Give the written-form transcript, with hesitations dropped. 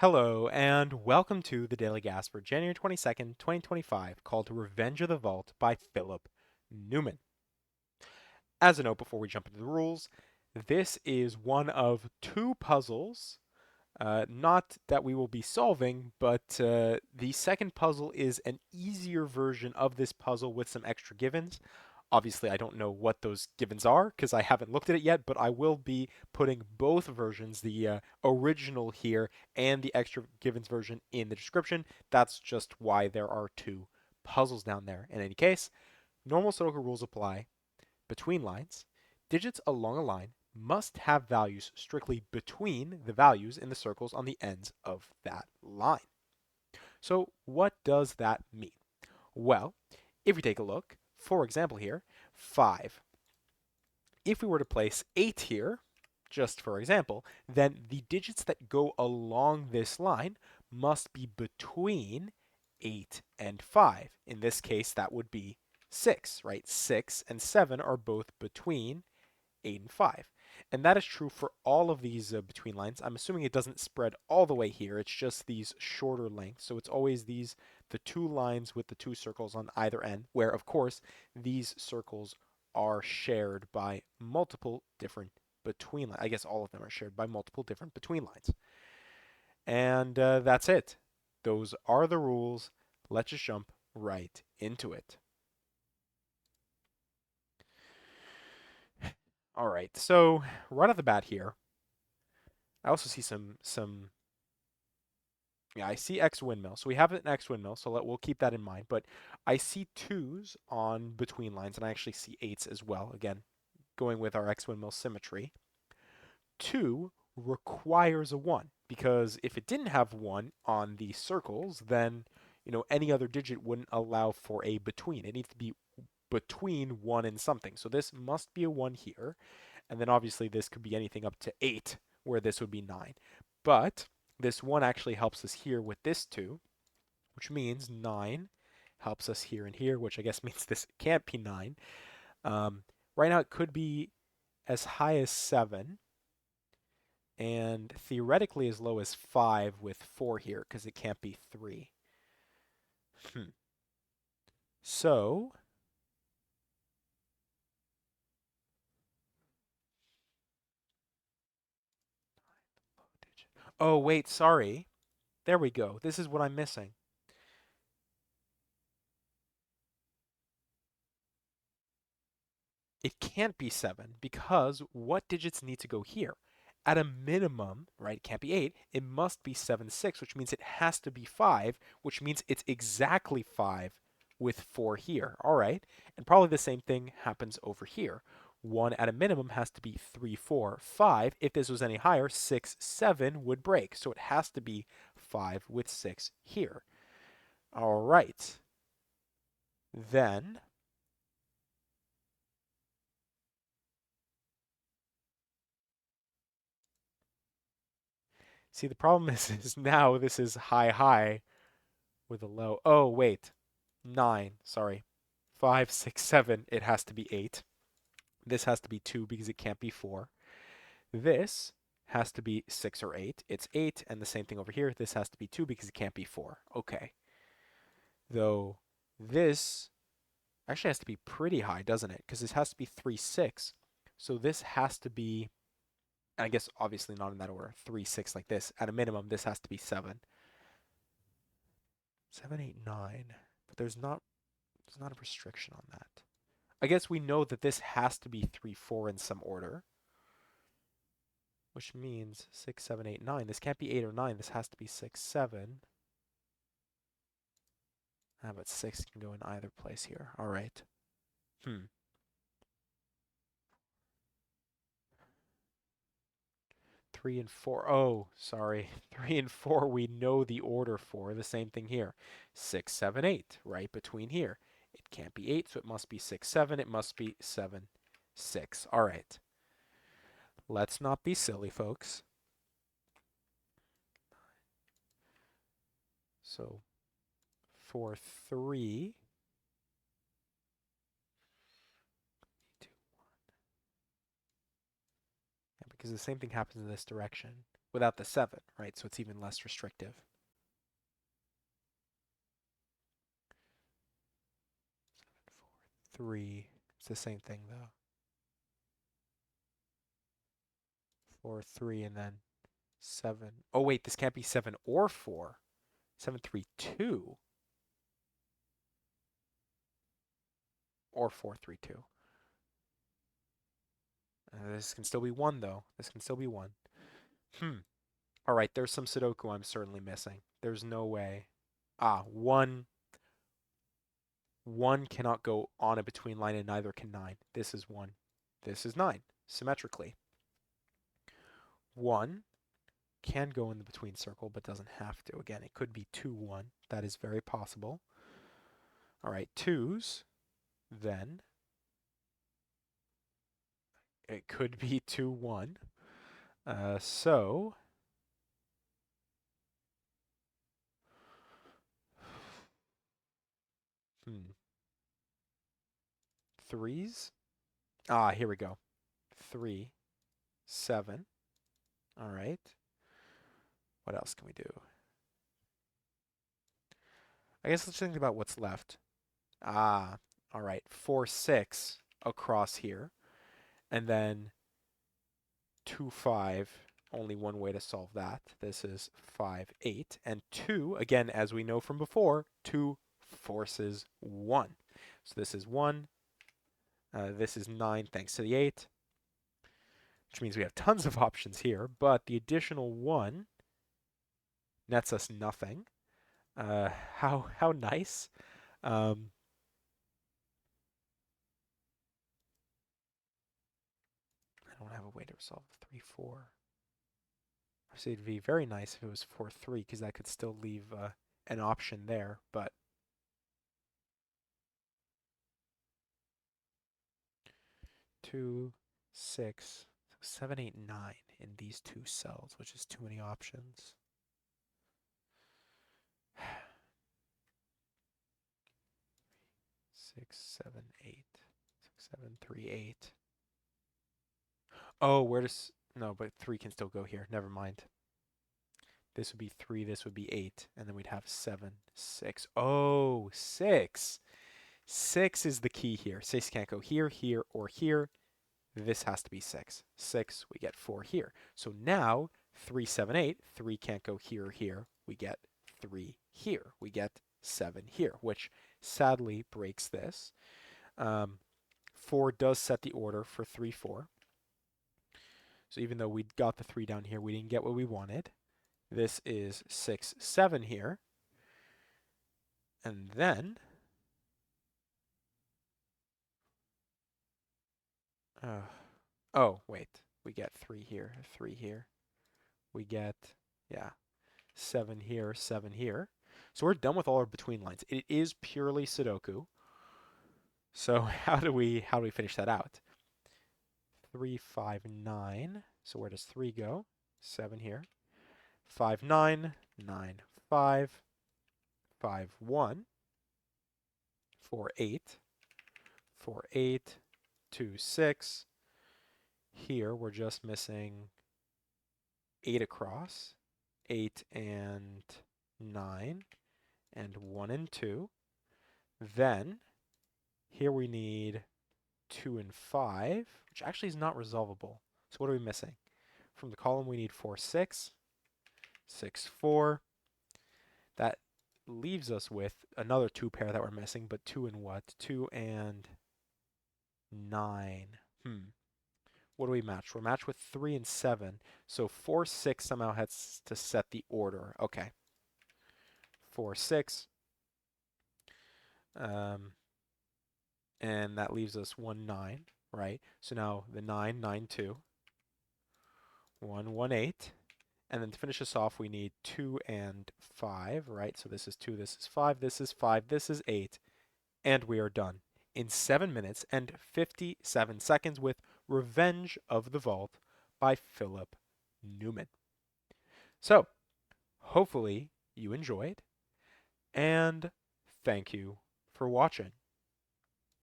Hello, and welcome to the Daily Gas for January 22nd, 2025, called Revenge of the Vault by Philip Newman. As a note before we jump into the rules, this is one of two puzzles, not that we will be solving, but the second puzzle is an easier version of this puzzle with some extra givens. Obviously, I don't know what those givens are because I haven't looked at it yet, but I will be putting both versions, the original here and the extra givens version, in the description. That's just why there are two puzzles down there. In any case, normal Sudoku rules apply. Between lines, digits along a line must have values strictly between the values in the circles on the ends of that line. So what does that mean? Well, if we take a look, for example here, 5. If we were to place 8 here, just for example, then the digits that go along this line must be between 8 and 5. In this case, that would be 6, right? 6 and 7 are both between 8 and 5. And that is true for all of these between lines. I'm assuming it doesn't spread all the way here. It's just these shorter lengths. So it's always the two lines with the two circles on either end, where, of course, these circles are shared by multiple different between lines. I guess all of them are shared by multiple different between lines. And that's it. Those are the rules. Let's just jump right into it. All right, so right off the bat here, I also see some yeah, I see X windmill. So we have an X windmill, so we'll keep that in mind. But I see twos on between lines, and I actually see eights as well. Again, going with our X windmill symmetry. 2 requires a 1, because if it didn't have 1 on the circles, then any other digit wouldn't allow for a between. It needs to be between 1 and something. So this must be a 1 here. And then obviously this could be anything up to 8, where this would be 9. But this 1 actually helps us here with this 2, which means 9 helps us here and here, which I guess means this can't be 9. Right now it could be as high as 7, and theoretically as low as 5 with 4 here, because it can't be 3. So, oh wait, sorry. There we go. This is what I'm missing. It can't be 7 because what digits need to go here? At a minimum, right, it can't be 8, it must be 7, 6, which means it has to be 5, which means it's exactly 5 with 4 here. All right, and probably the same thing happens over here. 1 at a minimum has to be 3, 4, 5. If this was any higher, 6, 7 would break. So it has to be 5 with 6 here. All right. Then see, the problem is now this is high, high with a low. Oh, wait. 9. Sorry. 5, 6, 7. It has to be 8. This has to be 2 because it can't be 4. This has to be 6 or 8. It's 8. And the same thing over here. This has to be 2 because it can't be 4. Okay. Though this actually has to be pretty high, doesn't it? Because this has to be 3, 6. So this has to be, I guess obviously not in that order, 3, 6 like this. At a minimum, this has to be 7. 7, 8, 9. But there's not a restriction on that. I guess we know that this has to be 3, 4 in some order, which means 6, 7, 8, 9. This can't be 8 or 9. This has to be 6, 7. Ah, but 6 can go in either place here. All right. 3 and 4. Oh, sorry. 3 and 4 we know the order for. The same thing here. 6, 7, 8, right between here. It can't be 8, so it must be 6, 7. It must be 7, 6. All right. Let's not be silly, folks. So for 3, 2, 1. Yeah, because the same thing happens in this direction. without the 7, right? So it's even less restrictive. 3. It's the same thing though. 4, 3, and then 7. Oh wait, this can't be 7 or 4. 7, 3, 2. Or 4, 3, 2. This can still be 1 though. This can still be 1. All right, there's some Sudoku I'm certainly missing. There's no way. 1. 1 cannot go on a between line and neither can 9. This is 1. This is 9, symmetrically. 1 can go in the between circle, but doesn't have to. Again, it could be 2, 1. That is very possible. All right, 2s, then it could be 2, 1. So, hmm. 3s? Here we go. 3, 7. All right. What else can we do? I guess let's think about what's left. All right. 4, 6 across here. And then 2, 5. Only one way to solve that. This is 5, 8. And 2, again, as we know from before, 2 forces 1. So this is 1. This is 9 thanks to the 8. Which means we have tons of options here. But the additional 1 nets us nothing. How nice. I don't have a way to resolve the 3, 4. Obviously, it'd be very nice if it was 4, 3, because that could still leave an option there, but 2, 6, so 7, 8, 9 in these two cells, which is too many options. 6, 7, 8. 6, 7, 3, 8. Oh, where does... No, but 3 can still go here. Never mind. This would be 3, this would be 8, and then we'd have 7, 6. Oh, 6. 6 is the key here. 6 can't go here, here, or here. This has to be 6. 6, we get 4 here. So now, 3, 7, 8. 3 can't go here or here. We get 3 here. We get 7 here, which sadly breaks this. 4 does set the order for 3, 4. So even though we got the 3 down here, we didn't get what we wanted. This is 6, 7 here. And then... oh, wait. We get 3 here, 3 here. We get, yeah, 7 here, 7 here. So we're done with all our between lines. It is purely Sudoku. So how do we finish that out? 3, 5, 9. So where does 3 go? 7 here. 5, 9, 9, 5, 5, 1, 4, 8, 4, 8, 2, 6. Here we're just missing 8 across, 8 and 9, and 1 and 2. Then here we need 2 and 5, which actually is not resolvable. So what are we missing? From the column we need 4, 6, 6, 4. That leaves us with another 2 pair that we're missing, but 2 and what? 2 and 9. What do we match? We're matched with 3 and 7. So 4, 6 somehow has to set the order. Okay. 4, 6. And that leaves us 1, 9, right? So now the 9, 9, 2. 1, 1, 8. And then to finish us off, we need 2 and 5, right? So this is 2, this is 5, this is 5, this is 8. And we are done in 7 minutes and 57 seconds with Revenge of the Vault by Philip Newman. So, hopefully you enjoyed, and thank you for watching.